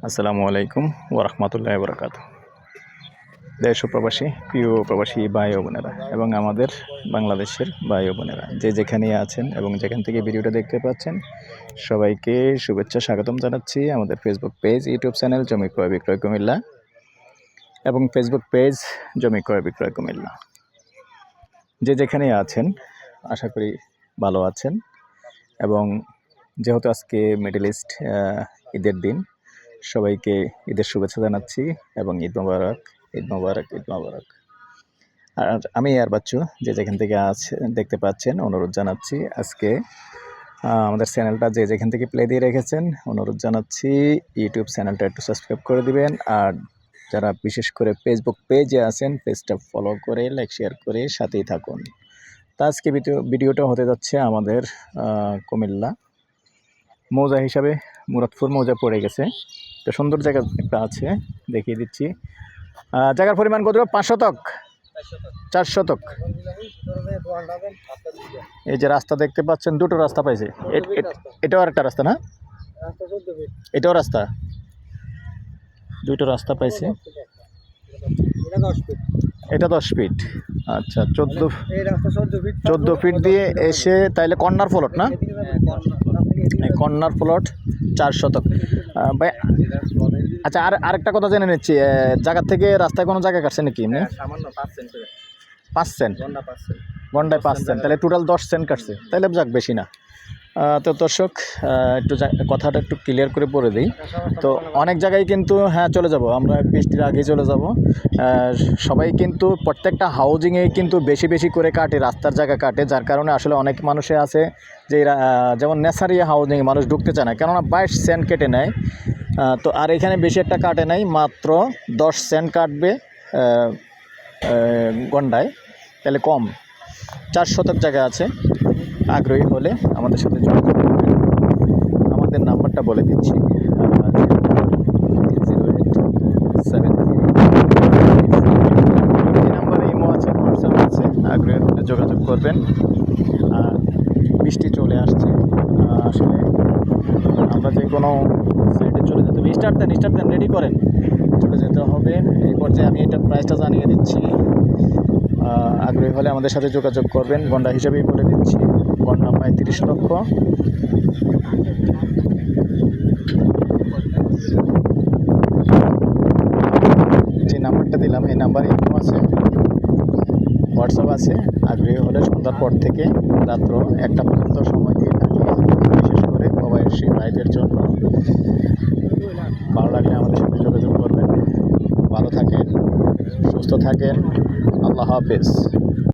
আসসালামু আলাইকুম ওরহমতুল্লাহ বরকাত। দেশ ও প্রবাসী প্রিয় প্রবাসী ভাই ও বোনেরা এবং আমাদের বাংলাদেশের ভাই ও বোনেরা যে যেখানে আছেন এবং যেখান থেকে ভিডিওটা দেখতে পাচ্ছেন, সবাইকে শুভেচ্ছা স্বাগতম জানাচ্ছি আমাদের ফেসবুক পেজ, ইউটিউব চ্যানেল জমি ক্রয় বিক্রয় কুমিল্লা এবং ফেসবুক পেজ জমি ক্রয় বিক্রয় কুমিল্লা। যে যেখানে আছেন আশা করি ভালো আছেন এবং যেহেতু আজকে মিডল ইস্ট ঈদের দিন, সবাইকে ঈদের শুভেচ্ছা জানাচ্ছি এবং ঈদ মোবারক, ঈদ মোবারক, ঈদ মোবারক। আর আমি আর বাচ্চু যে যেখান থেকে দেখতে পাচ্ছেন, অনুরোধ জানাচ্ছি আজকে আমাদের চ্যানেলটা যে যেখান থেকে প্লে দিয়ে রেখেছেন, অনুরোধ জানাচ্ছি ইউটিউব চ্যানেলটা একটু সাবস্ক্রাইব করে দিবেন। আর যারা বিশেষ করে ফেসবুক পেজে আছেন, পেজটা ফলো করে লাইক শেয়ার করে সাথেই থাকুন। তা আজকে ভিডিওটা হতে যাচ্ছে আমাদের কুমিল্লা মৌজা হিসাবে মুরাদপুর মৌজা পড়ে গেছে। তো সুন্দর জায়গা একটা আছে, দেখিয়ে দিচ্ছি। জায়গার পরিমাণ কত? 5 শতক, 4 শতক। এই যে রাস্তা দেখতে পাচ্ছেন, দুটো রাস্তা পাইছে। এটাও আরেকটা রাস্তা না? এটাও রাস্তা, দুটো রাস্তা পাইছে। এটা 10 ফিট। আচ্ছা, 14 ফিট দিয়ে এসে তাইলে কর্নার প্লট না? কর্নার প্লট 4 শতক। ভাই আচ্ছা, আরেকটা কথা জেনে নিচ্ছি, জায়গা থেকে রাস্তায় কোনো জায়গা কাটছে নাকি? 5 সেন্ট, ঘন্টায় 5 সেন্ট, তাহলে টোটাল 10 সেন্ট কাটছে। তাহলে যাক, বেশি না। তো দর্শক, একটু কথাটা একটু ক্লিয়ার করে পড়ে দিই। তো অনেক জায়গায় কিন্তু চলে যাব, আমরা বৃষ্টির আগেই চলে যাব। সবাই কিন্তু প্রত্যেকটা হাউজিংয়ে কিন্তু বেশি বেশি করে কাটে, রাস্তার জায়গা কাটে, যার কারণে আসলে অনেক মানুষে আছে যে যেমন ন্যাচারি হাউজিংয়ে মানুষ ঢুকতে চায় না, কেননা 22 সেন্ট কেটে নেয়। তো আর এখানে বেশি একটা কাটে নাই, মাত্র 10 সেন্ট কাটবে গন্ডায়, তাহলে কম। 4 শতক জায়গা আছে। আগ্রহী হলে আমাদের সাথে যোগাযোগ করবেন। আমাদের নাম্বারটা বলে দিচ্ছি, 0873 নাম্বারে ইমো আছে, হোয়াটসঅ্যাপ আছে। আগ্রহী হলে যোগাযোগ করবেন। আর বৃষ্টি চলে আসছে, আসলে আমরা যে কোনো সাইডে চলে যেতে হবে। স্টার্ট দেন, রেডি করেন, চলে যেতে হবে। এই পর্যায়ে আমি এটা প্রাইসটা জানিয়ে দিচ্ছি। আগ্রহী হলে আমাদের সাথে যোগাযোগ করবেন। গন্ডা হিসাবেই বলে দিচ্ছি, গন্ডা 35 লক্ষ। যে নাম্বারটা দিলাম, এই নাম্বারে ইমো আছে, হোয়াটসঅ্যাপ আছে। আগ্রহী হলে সন্ধ্যার পর থেকে রাত্র 1টা পর্যন্ত সময় দিয়ে থাকি, বিশেষ করে প্রবাসী ভাইদের জন্য। ভালো লাগলে আমাদের সাথে যোগাযোগ করবেন। ভালো থাকেন, সুস্থ থাকেন। আল্লাহ হাফেজ।